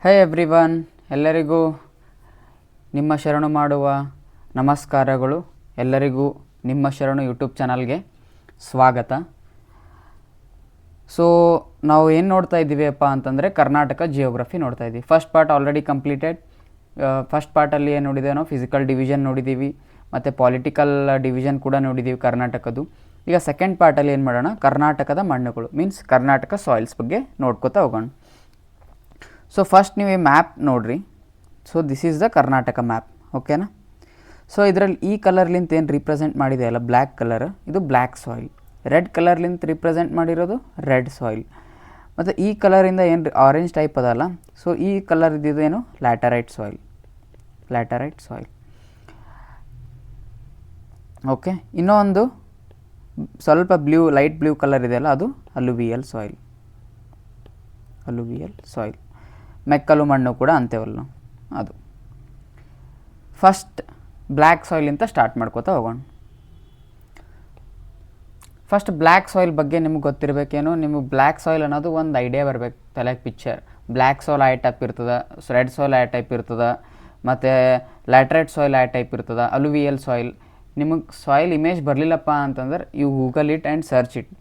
ಹೇ everyone, ಎಲ್ಲರಿಗೂ ನಿಮ್ಮ ಶರಣು ಮಾಡುವ ನಮಸ್ಕಾರಗಳು. ಎಲ್ಲರಿಗೂ ನಿಮ್ಮ ಶರಣು ಯೂಟ್ಯೂಬ್ ಚಾನಲ್ಗೆ ಸ್ವಾಗತ. ಸೊ ನಾವು ಏನು ನೋಡ್ತಾ ಇದ್ದೀವಿಪ್ಪ ಅಂತಂದರೆ ಕರ್ನಾಟಕ ಜಿಯೋಗ್ರಫಿ ನೋಡ್ತಾ ಇದ್ದೀವಿ. First part already completed. First ಪಾರ್ಟಲ್ಲಿ ಏನು ನೋಡಿದ್ದೇವೆ ನಾವು ಫಿಸಿಕಲ್ ಡಿವಿಷನ್ ನೋಡಿದ್ದೀವಿ ಮತ್ತು ಪೊಲಿಟಿಕಲ್ ಡಿವಿಷನ್ ಕೂಡ ನೋಡಿದ್ದೀವಿ ಕರ್ನಾಟಕದ್ದು. ಈಗ ಸೆಕೆಂಡ್ ಪಾರ್ಟಲ್ಲಿ ಏನು ಮಾಡೋಣ, ಕರ್ನಾಟಕದ ಮಣ್ಣುಗಳು ಮೀನ್ಸ್ ಕರ್ನಾಟಕ ಸಾಯಿಲ್ಸ್ ಬಗ್ಗೆ ನೋಡ್ಕೋತಾ ಹೋಗೋಣ. ಸೊ ಫಸ್ಟ್ ನೀವು ಈ ಮ್ಯಾಪ್ ನೋಡಿರಿ. So this is the Karnataka map, ಓಕೆನಾ. ಸೊ ಇದರಲ್ಲಿ ಈ ಕಲರ್ಲಿಂತ ಏನು ರಿಪ್ರೆಸೆಂಟ್ ಮಾಡಿದೆ ಅಲ್ಲ, ಬ್ಲ್ಯಾಕ್ ಕಲರ್, ಇದು ಬ್ಲ್ಯಾಕ್ ಸಾಯಿಲ್. ರೆಡ್ ಕಲರ್ಲಿಂತ ರಿಪ್ರೆಸೆಂಟ್ ಮಾಡಿರೋದು ರೆಡ್ ಸಾಯಿಲ್. ಮತ್ತು ಈ ಕಲರಿಂದ ಏನು ಆರೆಂಜ್ ಟೈಪ್ ಅದಲ್ಲ, ಸೊ ಈ ಕಲರ್ ಇದ್ದಿದ್ದು ಏನು laterite soil. Laterite soil, okay. ಇನ್ನೊಂದು ಸ್ವಲ್ಪ ಬ್ಲೂ, ಲೈಟ್ ಬ್ಲೂ ಕಲರ್ ಇದೆಯಲ್ಲ, ಅದು ಅಲುವಿಯಲ್ ಸಾಯಿಲ್. ಅಲುವಿಯಲ್ ಸಾಯಿಲ್, ಮೆಕ್ಕಲು ಮಣ್ಣು ಕೂಡ ಅಂತೇವಲ್ಲ ಅದು. ಫಸ್ಟ್ ಬ್ಲ್ಯಾಕ್ ಸಾಯಿಲಿಂದ ಸ್ಟಾರ್ಟ್ ಮಾಡ್ಕೋತಾ ಹೋಗೋಣ. ಫಸ್ಟ್ ಬ್ಲ್ಯಾಕ್ ಸಾಯಿಲ್ ಬಗ್ಗೆ ನಿಮ್ಗೆ ಗೊತ್ತಿರಬೇಕೇನು. ನಿಮಗೆ ಬ್ಲ್ಯಾಕ್ ಸಾಯಿಲ್ ಅನ್ನೋದು ಒಂದು ಐಡಿಯಾ ಬರಬೇಕು ತಲೆಗೆ, ಪಿಕ್ಚರ್. ಬ್ಲ್ಯಾಕ್ ಸಾಯಿಲ್ ಆ ಟೈಪ್ ಇರ್ತದೆ, ರೆಡ್ ಸಾಯಿಲ್ ಆ ಟೈಪ್ ಇರ್ತದೆ, ಮತ್ತು ಲ್ಯಾಟ್ರೈಟ್ ಸಾಯಿಲ್ ಆ ಟೈಪ್ ಇರ್ತದೆ, ಅಲುವಿಯಲ್ ಸಾಯಿಲ್. ನಿಮಗೆ ಸಾಯಿಲ್ ಇಮೇಜ್ ಬರಲಿಲ್ಲಪ್ಪ ಅಂತಂದ್ರೆ you Google it and search it.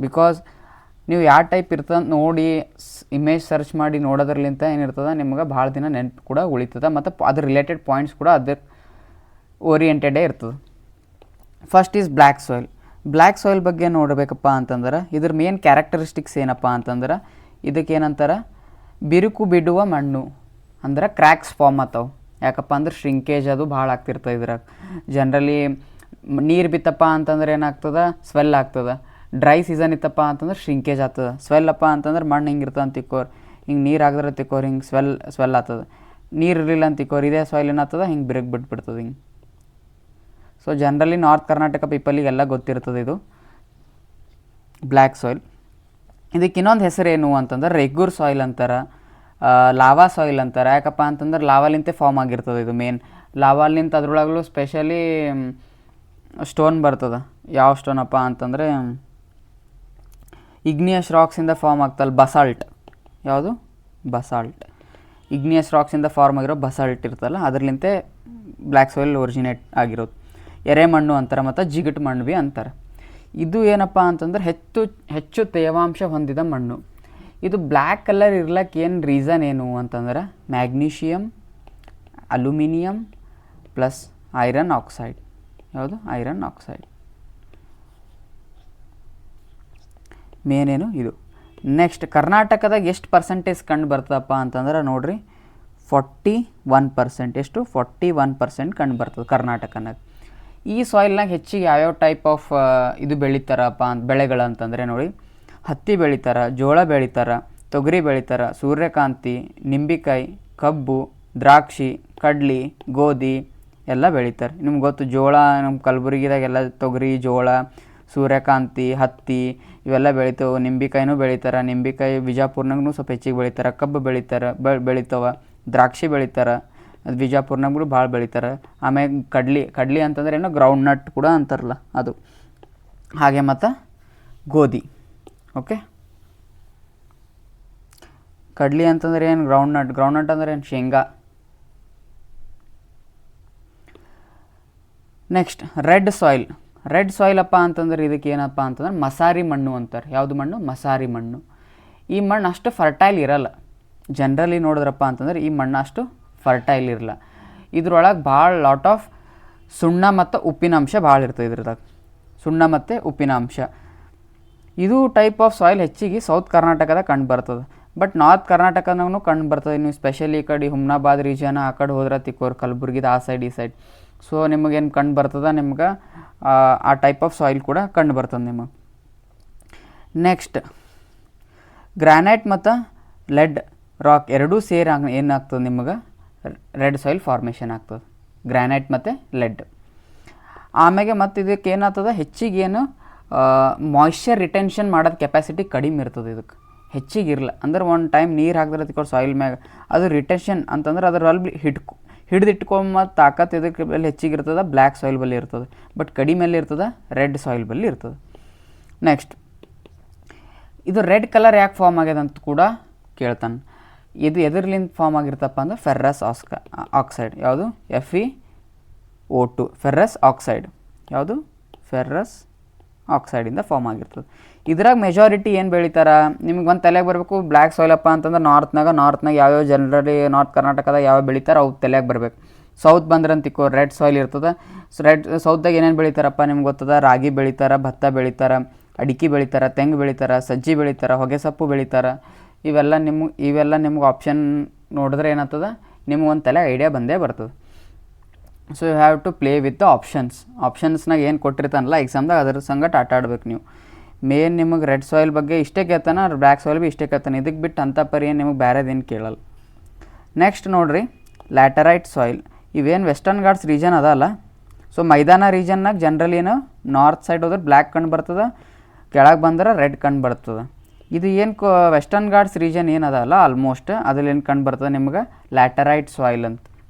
Because ನೀವು ಯಾವ ಟೈಪ್ ಇರ್ತದೆ ನೋಡಿ ಇಮೇಜ್ ಸರ್ಚ್ ಮಾಡಿ ನೋಡೋದ್ರಲಿಂತ ಏನಿರ್ತದೆ ನಿಮ್ಗೆ ಭಾಳ ದಿನ ನೆನಪು ಕೂಡ ಉಳಿತದೆ, ಮತ್ತು ಅದ್ರ ರಿಲೇಟೆಡ್ ಪಾಯಿಂಟ್ಸ್ ಕೂಡ ಅದ್ರ ಓರಿಯೆಂಟೆಡೇ ಇರ್ತದೆ. First is black soil. Black soil ಬಗ್ಗೆ ನೋಡಬೇಕಪ್ಪ ಅಂತಂದ್ರೆ ಇದ್ರ ಮೇನ್ ಕ್ಯಾರೆಕ್ಟರಿಸ್ಟಿಕ್ಸ್ ಏನಪ್ಪ ಅಂತಂದ್ರೆ ಇದಕ್ಕೇನಂತಾರೆ, ಬಿರುಕು ಬಿಡುವ ಮಣ್ಣು ಅಂದ್ರೆ ಕ್ರ್ಯಾಕ್ಸ್ ಫಾರ್ಮ್ ಆಗ್ತಾವೆ. ಯಾಕಪ್ಪ ಅಂದ್ರೆ ಶ್ರಿಂಕೇಜ್ ಅದು ಭಾಳ ಆಗ್ತಿರ್ತದೆ ಇದ್ರಾಗ. ಜನ್ರಲಿ ನೀರು ಬಿತ್ತಪ್ಪ ಅಂತಂದ್ರೆ ಏನಾಗ್ತದೆ, ಸ್ವೆಲ್ ಆಗ್ತದೆ. ಡ್ರೈ ಸೀಸನ್ ಇತ್ತಪ್ಪ ಅಂತಂದ್ರೆ ಶ್ರಿಂಕೇಜ್ ಆಗ್ತದೆ. ಸ್ವೆಲ್ಲಪ್ಪ ಅಂತಂದ್ರೆ ಮಣ್ಣು ಹಿಂಗೆ ಇರ್ತದೆ ಅಂತ ತಿಕ್ಕೋರು, ಹಿಂಗೆ ನೀರು ಹಾಕಿದ್ರೆ ತಿಕ್ಕೋರು ಹಿಂಗೆ ಸ್ವೆಲ್ ಆಗ್ತದೆ. ನೀರು ಇರಲಿಲ್ಲ ಅಂತ ತಿಕ್ಕೋರು, ಇದೇ ಸಾಯಿಲ್ ಏನಾಗ್ತದೆ ಹಿಂಗೆ ಬಿರುಕು ಬಿಟ್ಬಿಡ್ತದೆ ಹಿಂಗೆ. ಸೊ ಜನ್ರಲಿ ನಾರ್ತ್ ಕರ್ನಾಟಕ ಪೀಪಲಿಗೆಲ್ಲ ಗೊತ್ತಿರ್ತದೆ ಇದು ಬ್ಲ್ಯಾಕ್ ಸಾಯಿಲ್. ಇದಕ್ಕೆ ಇನ್ನೊಂದು ಹೆಸರೇನು ಅಂತಂದ್ರೆ ರೆಗ್ಯೂರ್ ಸಾಯಿಲ್ ಅಂತಾರೆ, ಲಾವಾ ಸಾಯಿಲ್ ಅಂತಾರೆ. ಯಾಕಪ್ಪ ಅಂತಂದ್ರೆ ಲಾವಾಲಿಂತೆ ಫಾರ್ಮ್ ಆಗಿರ್ತದೆ ಇದು. ಮೇನ್ ಲಾವಾಲಿಂತ ಅದ್ರೊಳಗಲೂ ಸ್ಪೆಷಲಿ ಸ್ಟೋನ್ ಬರ್ತದೆ. ಯಾವ ಸ್ಟೋನಪ್ಪ ಅಂತಂದರೆ ಇಗ್ನಿಯಸ್ ರಾಕ್ಸಿಂದ ಫಾರ್ಮ್ ಆಗ್ತಲ್ಲ, ಬಸಾಲ್ಟ್. ಯಾವುದು ಬಸಾಲ್ಟ್, ಇಗ್ನಿಯಸ್ ರಾಕ್ಸಿಂದ ಫಾರ್ಮ್ ಆಗಿರೋ ಬಸಾಲ್ಟ್ ಇರ್ತಲ್ಲ, ಅದರಲಿಂತೆ ಬ್ಲ್ಯಾಕ್ ಸಾಯಿಲ್ ಒರಿಜಿನೇಟ್ ಆಗಿರೋದು. ಎರೆಮಣ್ಣು ಅಂತಾರೆ ಮತ್ತು ಜಿಗಟ್ ಮಣ್ಣು ಭೀ ಅಂತಾರೆ. ಇದು ಏನಪ್ಪ ಅಂತಂದ್ರೆ ಹೆಚ್ಚು ತೇವಾಂಶ ಹೊಂದಿದ ಮಣ್ಣು. ಇದು ಬ್ಲ್ಯಾಕ್ ಕಲರ್ ಇರ್ಲಕ್ಕೆ ಏನು ರೀಸನ್ ಏನು ಅಂತಂದ್ರೆ magnesium, aluminium plus iron oxide. ಯಾವುದು ಐರನ್ ಆಕ್ಸೈಡ್ ಮೇನೇನು ಇದು. ನೆಕ್ಸ್ಟ್ ಕರ್ನಾಟಕದಾಗ ಎಷ್ಟು ಪರ್ಸೆಂಟೇಜ್ ಕಂಡು ಬರ್ತದಪ್ಪ ಅಂತಂದ್ರೆ ನೋಡಿರಿ 41%. ಎಷ್ಟು 41% ಕಂಡು ಬರ್ತದೆ ಕರ್ನಾಟಕನಾಗ. ಈ ಸಾಯಿಲ್ನಾಗ ಹೆಚ್ಚಿಗೆ ಯಾವ್ಯಾವ ಟೈಪ್ ಆಫ್ ಇದು ಬೆಳಿತಾರಪ್ಪ ಬೆಳೆಗಳಂತಂದರೆ ನೋಡಿ, ಹತ್ತಿ ಬೆಳಿತಾರೆ, ಜೋಳ ಬೆಳಿತಾರೆ, ತೊಗರಿ ಬೆಳಿತಾರೆ, ಸೂರ್ಯಕಾಂತಿ, ನಿಂಬಿಕಾಯಿ, ಕಬ್ಬು, ದ್ರಾಕ್ಷಿ, ಕಡ್ಲಿ, ಗೋಧಿ ಎಲ್ಲ ಬೆಳಿತಾರೆ. ನಿಮ್ಗೆ ಗೊತ್ತು ಜೋಳ ನಮ್ಮ ಕಲಬುರಗಿದಾಗೆಲ್ಲ ತೊಗರಿ, ಜೋಳ, ಸೂರ್ಯಕಾಂತಿ, ಹತ್ತಿ ಇವೆಲ್ಲ ಬೆಳಿತಾವೆ. ನಿಂಬಿಕಾಯಿನೂ ಬೆಳಿತಾರೆ, ನಿಂಬಿಕಾಯಿ ಬಿಜಾಪುರ್ನಾಗೂ ಸ್ವಲ್ಪ ಹೆಚ್ಚಿಗೆ ಬೆಳಿತಾರೆ. ಕಬ್ಬು ಬೆಳಿತಾರೆ, ಬೆಳಿತಾವೆ. ದ್ರಾಕ್ಷಿ ಬೆಳಿತಾರೆ, ಅದು ಬಿಜಾಪುರ್ನಾಗೂ ಭಾಳ ಬೆಳಿತಾರೆ. ಆಮೇಲೆ ಕಡ್ಲಿ ಅಂತಂದ್ರೆ ಏನೋ ಗ್ರೌಂಡ್ ನಟ್ ಕೂಡ ಅಂತಾರಲ್ಲ ಅದು. ಹಾಗೆ ಮತ್ತು ಗೋಧಿ, ಓಕೆ. ಕಡ್ಲಿ ಅಂತಂದ್ರೆ ಏನು, ಗ್ರೌಂಡ್ ನಟ್ ಅಂದ್ರೆ ಏನು, ಶೇಂಗಾ. Next red soil. ರೆಡ್ ಸಾಯಿಲಪ್ಪ ಅಂತಂದ್ರೆ ಇದಕ್ಕೆ ಏನಪ್ಪ ಅಂತಂದ್ರೆ ಮಸಾರಿ ಮಣ್ಣು ಅಂತಾರೆ. ಯಾವುದು ಮಣ್ಣು, ಮಸಾರಿ ಮಣ್ಣು. ಈ ಮಣ್ಣು ಅಷ್ಟು ಫರ್ಟೈಲ್ ಇರಲ್ಲ. ಜನ್ರಲಿ ನೋಡಿದ್ರಪ್ಪ ಅಂತಂದ್ರೆ ಈ ಮಣ್ಣು ಅಷ್ಟು ಫರ್ಟೈಲ್ ಇರಲ್ಲ. ಇದ್ರೊಳಗೆ ಭಾಳ ಲಾಟ್ ಆಫ್ ಸುಣ್ಣ ಮತ್ತು ಉಪ್ಪಿನಾಂಶ ಭಾಳ ಇರ್ತದೆ ಇದ್ರದಾಗ. ಸುಣ್ಣ ಮತ್ತು ಉಪ್ಪಿನಾಂಶ. ಇದು ಟೈಪ್ ಆಫ್ ಸಾಯಿಲ್ ಹೆಚ್ಚಿಗೆ ಸೌತ್ ಕರ್ನಾಟಕದಾಗ ಕಂಡು ಬರ್ತದೆ. ಬಟ್ ನಾರ್ತ್ ಕರ್ನಾಟಕದಾಗೂ ಕಂಡು ಬರ್ತದೆ. ನೀವು ಸ್ಪೆಷಲಿ ಈ ಕಡೆ ಹುಮ್ನಾಬಾದ್ ರೀಜನ್ ಆ ಕಡೆ ಹೋದ್ರೆ ತಿಕ್ಕೋರು, ಕಲಬುರ್ಗಿದ ಆ ಸೈಡ್ ಈ ಸೈಡ್. ಸೊ ನಿಮಗೇನು ಕಂಡು ಬರ್ತದೆ, ನಿಮ್ಗೆ ಆ ಟೈಪ್ ಆಫ್ ಸಾಯಿಲ್ ಕೂಡ ಕಂಡು ಬರ್ತದೆ ನಿಮಗೆ. ನೆಕ್ಸ್ಟ್ ಗ್ರಾನೈಟ್ ಮತ್ತು ಲೆಡ್ ರಾಕ್ ಎರಡೂ ಸೇರಿ ಏನಾಗ್ತದೆ ನಿಮಗೆ ರೆಡ್ ಸಾಯಿಲ್ ಫಾರ್ಮೇಷನ್ ಆಗ್ತದೆ, ಗ್ರಾನೈಟ್ ಮತ್ತು ಲೆಡ್. ಆಮೇಲೆ ಮತ್ತು ಇದಕ್ಕೆ ಏನಾಗ್ತದೆ, ಹೆಚ್ಚಿಗೇನು ಮಾಯ್ಶ್ಚರ್ ರಿಟೆನ್ಷನ್ ಮಾಡೋದು ಕೆಪಾಸಿಟಿ ಕಡಿಮೆ ಇರ್ತದೆ ಇದಕ್ಕೆ. ಹೆಚ್ಚಿಗೆ ಇರಲ್ಲ ಅಂದ್ರೆ ಒಂದು ಟೈಮ್ ನೀರು ಹಾಕಿದ್ರೆ ತಿಕ್ಕೋರು ಸಾಯಿಲ್ ಮ್ಯಾಗ ಅದು ರಿಟೆನ್ಷನ್ ಅಂತಂದ್ರೆ ಅದ್ರಲ್ಲಿ ಹಿಡಿದಿಟ್ಕೊಂಬ ತಾಕತ್ ಇದಕ್ಕೆ ಬಲ್ಲಿ ಹೆಚ್ಚಿಗೆ ಇರ್ತದೆ, ಬ್ಲ್ಯಾಕ್ ಸಾಯಿಲ್ ಬಲ್ಲಿ ಇರ್ತದೆ. ಬಟ್ ಕಡಿಮೆಯಲ್ಲಿ ಇರ್ತದೆ ರೆಡ್ ಸಾಯಿಲ್ ಬಲ್ಲಿ ಇರ್ತದೆ. ನೆಕ್ಸ್ಟ್ ಇದು ರೆಡ್ ಕಲರ್ ಯಾಕೆ ಫಾರ್ಮ್ ಆಗ್ಯದ ಅಂತ ಕೂಡ ಕೇಳ್ತಾನೆ. ಇದು ಎದರ್ಲಿಂದ ಫಾರ್ಮ್ ಆಗಿರ್ತಪ್ಪ ಅಂದ್ರೆ ಫೆರ್ರಸ್ ಆಕ್ಸೈಡ್. ಯಾವುದು? FeO2 ಫೆರ್ರಸ್ oxide. ಯಾವುದು? ಫೆರ್ರಸ್ ಆಕ್ಸೈಡಿಂದ ಫಾರ್ಮ್ ಆಗಿರ್ತದೆ. ಇದ್ರಾಗ ಮೆಜಾರಿಟಿ ಏನು ಬೆಳಿತಾರೆ ನಿಮ್ಗೆ ಒಂದು ತಲೆಗೆ ಬರಬೇಕು. ಬ್ಲ್ಯಾಕ್ ಸಾಯಿಲಪ್ಪ ಅಂತಂದ್ರೆ ನಾರ್ತ್ನಾಗ ಯಾವ್ಯಾವ ಜನರಲಿ ನಾರ್ತ್ ಕರ್ನಾಟಕದಾಗ ಯಾವ ಬೆಳಿತಾರೆ ಅವು ತಲೆಗೆ ಬರಬೇಕು. ಸೌತ್ ಬಂದ್ರೆ ಅಂತಿಕೋ ರೆಡ್ ಸಾಯಿಲ್ ಇರ್ತದೆ. ಸೌತ್ದಾಗ ಏನೇನು ಬೆಳಿತಾರಪ್ಪ ನಿಮ್ಗೆ ಗೊತ್ತದ? ರಾಗಿ ಬೆಳಿತಾರೆ, ಭತ್ತ ಬೆಳಿತಾರೆ, ಅಡಿಕೆ ಬೆಳಿತಾರೆ, ತೆಂಗು ಬೆಳಿತಾರೆ, ಸಜ್ಜಿ ಬೆಳಿತಾರೆ, ಹೊಗೆ ಸೊಪ್ಪು ಬೆಳಿತಾರೆ. ಇವೆಲ್ಲ ನಿಮ್ಗೆ ಆಪ್ಷನ್ ನೋಡಿದ್ರೆ ಏನಾಗ್ತದ ನಿಮ್ಗೆ ಒಂದು ತಲೆ ಐಡಿಯಾ ಬಂದೇ ಬರ್ತದೆ. So you have to play with the ಆಪ್ಷನ್ಸ್ನಾಗ ಏನು ಕೊಟ್ಟಿರ್ತಾನಲ್ಲ ಎಕ್ಸಾಮ್ದಾಗ ಅದ್ರ ಸಂಗಟ ಆಟ ಆಡ್ಬೇಕು ನೀವು. ಮೇನ್ ನಿಮಗೆ ರೆಡ್ ಸಾಯಿಲ್ ಬಗ್ಗೆ ಇಷ್ಟೇ ಕೇಳ್ತಾನೆ, ಬ್ಲ್ಯಾಕ್ ಸಾಯಿಲ್ ಭೀ ಇಷ್ಟೇ ಕೇಳ್ತಾನೆ. ಇದಕ್ಕೆ ಬಿಟ್ಟು ಅಂಥ ಪರಿ ಏನು ನಿಮಗೆ ಬೇರೆದೇನು ಕೇಳಲ್ಲ. ನೆಕ್ಸ್ಟ್ ನೋಡಿರಿ ಲ್ಯಾಟರೈಟ್ ಸಾಯಿಲ್. ಇವೇನು ವೆಸ್ಟರ್ನ್ ಘಾಟ್ಸ್ ರೀಜನ್ ಅದಲ್ಲ. ಸೊ ಮೈದಾನ ರೀಜನ್ನಾಗ ಜನ್ರಲಿ ಏನು ನಾರ್ತ್ ಸೈಡ್ ಹೋದ್ರೆ ಬ್ಲ್ಯಾಕ್ ಕಂಡು ಬರ್ತದೆ, ಕೆಳಗೆ ಬಂದ್ರೆ ರೆಡ್ ಕಂಡು ಬರ್ತದೆ. ಇದು ಏನು ವೆಸ್ಟರ್ನ್ ಘಾಟ್ಸ್ ರೀಜನ್ ಏನದಲ್ಲ ಆಲ್ಮೋಸ್ಟ್ ಅದ್ರಲ್ಲಿ ಏನು ಕಂಡು ಬರ್ತದೆ ನಿಮ್ಗೆ ಲ್ಯಾಟರೈಟ್ ಸಾಯಿಲ್ ಅಂತ.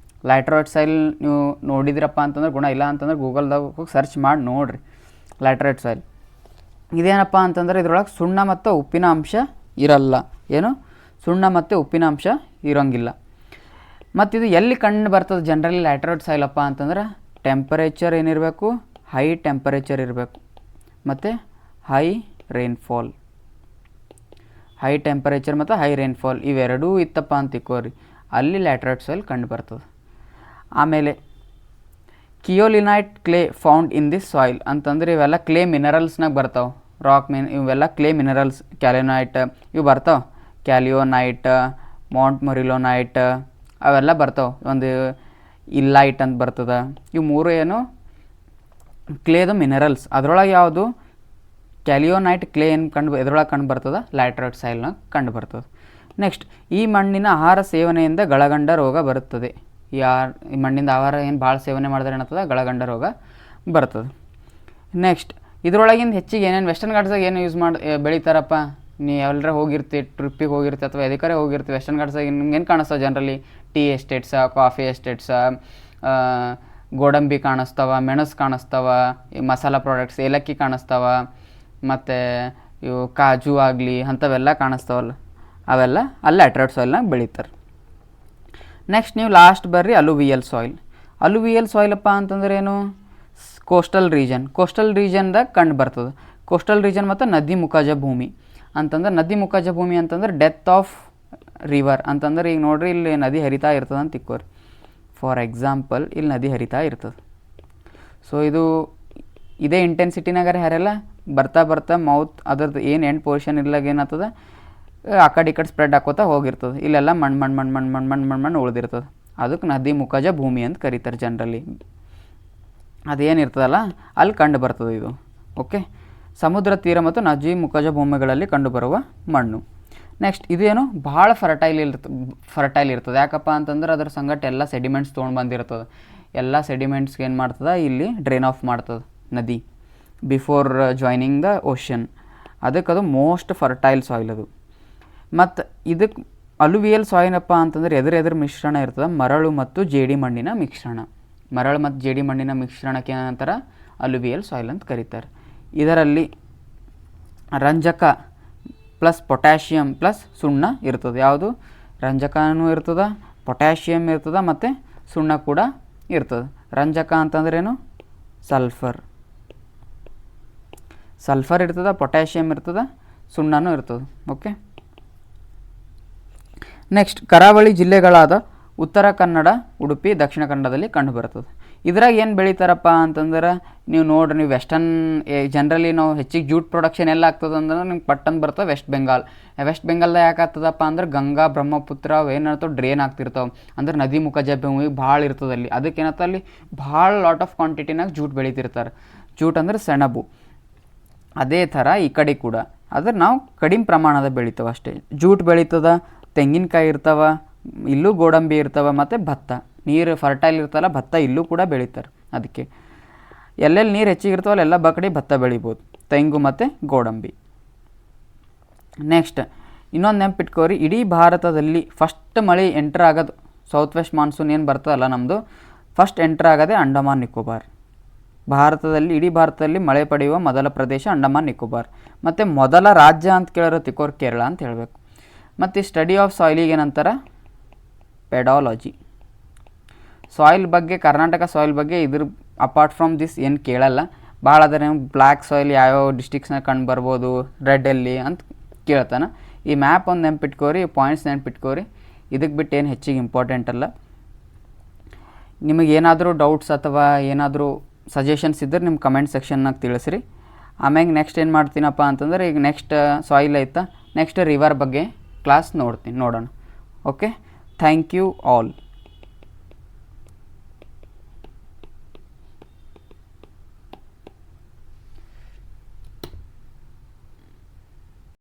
ಲ್ಯಾಟರೈಟ್ ಸಾಯಿಲ್ ನೀವು ನೋಡಿದ್ರಪ್ಪ ಅಂತಂದ್ರೆ ಗುಣ, ಇಲ್ಲ ಅಂತಂದ್ರೆ ಗೂಗಲ್ದಾಗ ಹೋಗಿ ಸರ್ಚ್ ಮಾಡಿ ನೋಡಿರಿ ಲ್ಯಾಟರೈಟ್ ಸಾಯಿಲ್. ಇದೇನಪ್ಪ ಅಂತಂದ್ರೆ ಇದ್ರೊಳಗೆ ಸುಣ್ಣ ಮತ್ತು ಉಪ್ಪಿನ ಅಂಶ ಇರಲ್ಲ. ಏನು? ಸುಣ್ಣ ಮತ್ತು ಉಪ್ಪಿನ ಅಂಶ ಇರೋಂಗಿಲ್ಲ. ಮತ್ತು ಇದು ಎಲ್ಲಿ ಕಂಡು ಬರ್ತದೆ ಜನರಲಿ ಲ್ಯಾಟರೈಟ್ ಸಾಯಿಲಪ್ಪ ಅಂತಂದ್ರೆ ಟೆಂಪರೇಚರ್ ಏನಿರಬೇಕು? ಹೈ ಟೆಂಪರೇಚರ್ ಇರಬೇಕು ಮತ್ತು ಹೈ ರೈನ್ಫಾಲ್. ಹೈ ಟೆಂಪರೇಚರ್ ಮತ್ತು ಹೈ ರೈನ್ಫಾಲ್ ಇವೆರಡೂ ಇತ್ತಪ್ಪ ಅಂತ ತಿಕ್ಕೋರಿ, ಅಲ್ಲಿ ಲ್ಯಾಟರೈಟ್ ಸಾಯಿಲ್ ಕಂಡು ಬರ್ತದೆ. ಆಮೇಲೆ kaolinite clay found in this soil ಅಂತಂದ್ರೆ ಇವೆಲ್ಲ ಕ್ಲೇ ಮಿನರಲ್ಸ್ನಾಗ ಬರ್ತಾವೆ. ಇವೆಲ್ಲ ಕ್ಲೇ ಮಿನರಲ್ಸ್. ಕ್ಯಾಲಿಯೋನೈಟ್ ಇವು ಬರ್ತಾವೆ. ಕ್ಯಾಲಿಯೋನೈಟ್, ಮೌಂಟ್ ಮೊರಿಲೋನೈಟ್ ಅವೆಲ್ಲ ಬರ್ತಾವೆ. ಒಂದು ಇಲ್ಲೈಟ್ ಅಂತ ಬರ್ತದೆ. ಇವು ಮೂರು ಏನು ಕ್ಲೇದು ಮಿನರಲ್ಸ್. ಅದರೊಳಗೆ ಯಾವುದು? ಕ್ಯಾಲಿಯೋನೈಟ್ ಕ್ಲೇ ಏನು ಎದ್ರೊಳಗೆ ಕಂಡು ಬರ್ತದೆ? ಲ್ಯಾಟರೈಟ್ ಸಾಯಿಲ್ನಾಗ ಕಂಡು ಬರ್ತದೆ. ನೆಕ್ಸ್ಟ್, ಈ ಮಣ್ಣಿನ ಆಹಾರ ಸೇವನೆಯಿಂದ ಗಳಗಂಡ ರೋಗ ಬರುತ್ತದೆ. ಈ ಮಣ್ಣಿಂದ ಆಹಾರ ಏನು ಭಾಳ ಸೇವನೆ ಮಾಡಿದ್ರೆ ಏನಾಗ್ತದೆ? ಗಳಗಂಡ ರೋಗ ಬರ್ತದೆ. ನೆಕ್ಸ್ಟ್, ಇದರೊಳಗಿಂದ ಹೆಚ್ಚಿಗೆ ಏನೇನು ವೆಸ್ಟರ್ನ್ ಘಾಟ್ಸಾಗ ಏನು ಬೆಳಿತಾರಪ್ಪ? ನೀ ಎಲ್ಲರ ಹೋಗಿರ್ತಿ, ಟ್ರಿಪ್ಪಿಗೆ ಹೋಗಿರ್ತಿ ಅಥವಾ ಎದಕ್ಕಾರೆ ಹೋಗಿರ್ತಿ, ವೆಸ್ಟರ್ನ್ ಘಾಟ್ಸಾಗ ನಿಮ್ಗೆ ಏನು ಕಾಣಿಸ್ತವೆ ಜನರಲಿ? ಟೀ ಎಸ್ಟೇಟ್ಸ, ಕಾಫಿ ಎಸ್ಟೇಟ್ಸ, ಗೋಡಂಬಿ ಕಾಣಿಸ್ತವ, ಮೆಣಸು ಕಾಣಿಸ್ತವ, ಮಸಾಲ ಪ್ರಾಡಕ್ಟ್ಸ್ ಏಲಕ್ಕಿ ಕಾಣಿಸ್ತವ, ಮತ್ತು ಇವು ಕಾಜು ಆಗಲಿ ಅಂಥವೆಲ್ಲ ಕಾಣಿಸ್ತಾವಲ್ಲ, ಅವೆಲ್ಲ ಅಲ್ಲಿ ಲ್ಯಾಟರೈಟ್ ಸಾಯಿಲ್ನಾಗ ಬೆಳಿತಾರೆ. ನೆಕ್ಸ್ಟ್ ನೀವು ಲಾಸ್ಟ್ ಬರ್ರಿ ಅಲುವಿಯಲ್ ಸಾಯಿಲ್. ಅಲುವಿಯಲ್ ಸಾಯಿಲಪ್ಪ ಅಂತಂದ್ರೆ ಏನು? ಕೋಸ್ಟಲ್ ರೀಜನ್ದಾಗ ಕಂಡು ಬರ್ತದೆ. ಕೋಸ್ಟಲ್ ರೀಜನ್ ಮತ್ತು ನದಿ ಮುಖಜ ಭೂಮಿ ಅಂತಂದ್ರೆ, ನದಿ ಮುಖಜ ಭೂಮಿ ಅಂತಂದ್ರೆ ಡೆತ್ ಆಫ್ ರಿವರ್ ಅಂತಂದ್ರೆ, ಈಗ ನೋಡ್ರಿ ಇಲ್ಲಿ ನದಿ ಹರಿತಾ ಇರ್ತದೆ ಅಂತ ತಿಕ್ಕೋರಿ. ಫಾರ್ ಎಕ್ಸಾಂಪಲ್ ಇಲ್ಲಿ ನದಿ ಹರಿತಾ ಇರ್ತದೆ. ಸೊ ಇದು ಇದೇ ಇಂಟೆನ್ಸಿಟಿನಾಗಾರ ಹರಿಯಲ್ಲ, ಬರ್ತಾ ಮೌತ್ ಅದ್ರದ್ದು ಏನು ಎಂಡ್ ಪೊಸಿಷನ್ ಇರ್ಲಾಗ ಏನಾಗ್ತದೆ ಆ ಕಡೆ ಈ ಕಡೆ ಸ್ಪ್ರೆಡ್ ಹಾಕೋತಾ ಹೋಗಿರ್ತದೆ. ಇಲ್ಲೆಲ್ಲ ಮಣ್ಣು ಉಳಿದಿರ್ತದೆ. ಅದಕ್ಕೆ ನದಿ ಮುಖಜ ಭೂಮಿ ಅಂತ ಕರೀತಾರೆ ಜನರಲಿ. ಅದೇನಿರ್ತದಲ್ಲ ಅಲ್ಲಿ ಕಂಡು ಬರ್ತದೆ ಇದು. ಓಕೆ, ಸಮುದ್ರ ತೀರ ಮತ್ತು ನದಿ ಮುಖಜ ಭೂಮಿಗಳಲ್ಲಿ ಕಂಡುಬರುವ ಮಣ್ಣು. ನೆಕ್ಸ್ಟ್, ಇದೇನು ಭಾಳ ಫರ್ಟೈಲ್ ಇರ್ತದೆ. ಯಾಕಪ್ಪ ಅಂತಂದ್ರೆ ಅದ್ರ ಸಂಗಟ ಎಲ್ಲ ಸೆಡಿಮೆಂಟ್ಸ್ ತೊಗೊಂಡು ಬಂದಿರ್ತದೆ. ಎಲ್ಲ ಸೆಡಿಮೆಂಟ್ಸ್ಗೆ ಏನು ಮಾಡ್ತದೆ ಇಲ್ಲಿ ಡ್ರೈನ್ ಆಫ್ ಮಾಡ್ತದೆ ನದಿ ಬಿಫೋರ್ ಜಾಯ್ನಿಂಗ್ ದ ಓಷನ್. ಅದಕ್ಕೆ ಅದು ಮೋಸ್ಟ್ ಫರ್ಟೈಲ್ ಸಾಯಿಲ್ ಅದು. ಮತ್ತು ಇದಕ್ಕೆ ಅಲುವಿಯಲ್ ಸಾಯಿಲಪ್ಪ ಅಂತಂದ್ರೆ ಎದುರು ಮಿಶ್ರಣ ಇರ್ತದೆ, ಮರಳು ಮತ್ತು ಜೇಡಿ ಮಣ್ಣಿನ ಮಿಶ್ರಣ. ಮರಳು ಮತ್ತು ಜೇಡಿ ಮಣ್ಣಿನ ಮಿಶ್ರಣಕ್ಕೆ ಏನಂತಾರೆ? ಅಲುವಿಯಲ್ ಸಾಯಿಲ್ ಅಂತ ಕರೀತಾರೆ. ಇದರಲ್ಲಿ ರಂಜಕ ಪ್ಲಸ್ ಪೊಟ್ಯಾಷಿಯಮ್ ಪ್ಲಸ್ ಸುಣ್ಣ ಇರ್ತದೆ. ಯಾವುದು? ರಂಜಕನೂ ಇರ್ತದೆ, ಪೊಟ್ಯಾಷಿಯಮ್ ಇರ್ತದೆ ಮತ್ತು ಸುಣ್ಣ ಕೂಡ ಇರ್ತದೆ. ರಂಜಕ ಅಂತಂದ್ರೇನು? ಸಲ್ಫರ್ ಇರ್ತದೆ, ಪೊಟ್ಯಾಷಿಯಮ್ ಇರ್ತದೆ, ಸುಣ್ಣನೂ ಇರ್ತದೆ. ಓಕೆ, ನೆಕ್ಸ್ಟ್, ಕರಾವಳಿ ಜಿಲ್ಲೆಗಳಾದ ಉತ್ತರ ಕನ್ನಡ, ಉಡುಪಿ, ದಕ್ಷಿಣ ಕನ್ನಡದಲ್ಲಿ ಕಂಡುಬರ್ತದೆ. ಇದ್ರಾಗ ಏನು ಬೆಳಿತಾರಪ್ಪ ಅಂತಂದ್ರೆ ನೀವು ನೋಡ್ರಿ, ನೀವು ವೆಸ್ಟರ್ನ್ ಜನರಲಿ ನಾವು ಹೆಚ್ಚಿಗೆ ಜೂಟ್ ಪ್ರೊಡಕ್ಷನ್ ಎಲ್ಲ ಆಗ್ತದೆ ಅಂದ್ರೆ ನಿಮ್ಗೆ ಪಟ್ಟಂದು ಬರ್ತವೆ ವೆಸ್ಟ್ ಬೆಂಗಾಲ್ದಾಗ ಯಾಕೆ ಆಗ್ತದಪ್ಪ ಅಂದ್ರೆ ಗಂಗಾ ಬ್ರಹ್ಮಪುತ್ರ ಅವೇನಾಗ್ತವೆ ಡ್ರೈನ್ ಆಗ್ತಿರ್ತಾವೆ. ಅಂದ್ರೆ ನದಿ ಮುಖಜ ಭೂಮಿ ಭಾಳ ಇರ್ತದೆ ಅಲ್ಲಿ. ಅದಕ್ಕೆ ಏನಾಗ್ತದೆ ಅಲ್ಲಿ ಭಾಳ ಲಾಟ್ ಆಫ್ ಕ್ವಾಂಟಿಟಿನಾಗ ಜೂಟ್ ಬೆಳಿತಿರ್ತಾರೆ. ಜೂಟ್ ಅಂದ್ರೆ ಸೆಣಬು. ಅದೇ ಥರ ಈ ಕಡೆ ಕೂಡ ಆದ್ರೆ ನಾವು ಕಡಿಮೆ ಪ್ರಮಾಣದ ಬೆಳಿತವೆ ಅಷ್ಟೇ. ಜೂಟ್ ಬೆಳೀತದ, ತೆಂಗಿನಕಾಯಿ ಇರ್ತವೆ, ಇಲ್ಲೂ ಗೋಡಂಬಿ ಇರ್ತವೆ, ಮತ್ತು ಭತ್ತ. ನೀರು ಫರ್ಟೈಲ್ ಇರ್ತಲ್ಲ, ಭತ್ತ ಇಲ್ಲೂ ಕೂಡ ಬೆಳೀತಾರೆ. ಅದಕ್ಕೆ ಎಲ್ಲೆಲ್ಲಿ ನೀರು ಹೆಚ್ಚಿಗೆ ಇರ್ತಾವಲ್ಲ ಎಲ್ಲ ಬಕಡಿ ಭತ್ತ ಬೆಳಿಬೋದು, ತೆಂಗು ಮತ್ತು ಗೋಡಂಬಿ. ನೆಕ್ಸ್ಟ್, ಇನ್ನೊಂದು ನೆನಪಿಟ್ಕೋರಿ, ಇಡೀ ಭಾರತದಲ್ಲಿ ಫಸ್ಟ್ ಮಳೆ ಎಂಟ್ರ್ ಆಗೋದು ಸೌತ್ ವೆಸ್ಟ್ ಮಾನ್ಸೂನ್ ಏನು ಬರ್ತದಲ್ಲ ನಮ್ಮದು, ಫಸ್ಟ್ ಎಂಟ್ರ್ ಆಗೋದೇ ಅಂಡಮಾನ್ ನಿಕೋಬಾರ್. ಇಡೀ ಭಾರತದಲ್ಲಿ ಮಳೆ ಪಡೆಯುವ ಮೊದಲ ಪ್ರದೇಶ ಅಂಡಮಾನ್ ನಿಕೋಬಾರ್. ಮತ್ತು ಮೊದಲ ರಾಜ್ಯ ಅಂತ ಕೇಳಿರೋ ತಿಕ್ಕೋರ್ ಕೇರಳ ಅಂತ ಹೇಳಬೇಕು. ಮತ್ತು ಸ್ಟಡಿ ಆಫ್ ಸಾಯಿಲಿಗೆ ಏನಂತಾರೆ ಪೆಡಾಲಜಿ. ಸಾಯಿಲ್ ಬಗ್ಗೆ ಕರ್ನಾಟಕ ಸಾಯಿಲ್ ಬಗ್ಗೆ ಇದ್ರ ಅಪಾರ್ಟ್ ಫ್ರಮ್ ದಿಸ್ ಏನು ಕೇಳಲ್ಲ. ಭಾಳ ಅದರ ಬ್ಲ್ಯಾಕ್ ಸಾಯಿಲ್ ಯಾವ್ಯಾವ ಡಿಸ್ಟ್ರಿಕ್ಸ್ನಾಗ ಕಂಡು ಬರ್ಬೋದು, ರೆಡ್ಡಲ್ಲಿ ಅಂತ ಕೇಳ್ತಾನೆ. ಈ ಮ್ಯಾಪ್ ಒಂದು ನೆನ್ಪಿಟ್ಕೋರಿ, ಪಾಯಿಂಟ್ಸ್ ನೆನ್ಪಿಟ್ಕೋರಿ. ಇದಕ್ಕೆ ಬಿಟ್ಟು ಏನು ಹೆಚ್ಚಿಗೆ ಇಂಪಾರ್ಟೆಂಟ್ ಅಲ್ಲ. ನಿಮಗೆ ಏನಾದರೂ ಡೌಟ್ಸ್ ಅಥವಾ ಏನಾದರೂ ಸಜೆಷನ್ಸ್ ಇದ್ದರೆ ನಿಮ್ಮ ಕಮೆಂಟ್ ಸೆಕ್ಷನ್ನಾಗ ತಿಳಿಸ್ರಿ. ಆಮ್ಯಾಗ ನೆಕ್ಸ್ಟ್ ಏನು ಮಾಡ್ತೀನಪ್ಪ ಅಂತಂದ್ರೆ, ಈಗ ನೆಕ್ಸ್ಟ್ ಸಾಯಿಲ್ ಐತಾ, ನೆಕ್ಸ್ಟ್ ರಿವರ್ ಬಗ್ಗೆ ಕ್ಲಾಸ್ ನೋಡೋಣ. Okay, thank you all.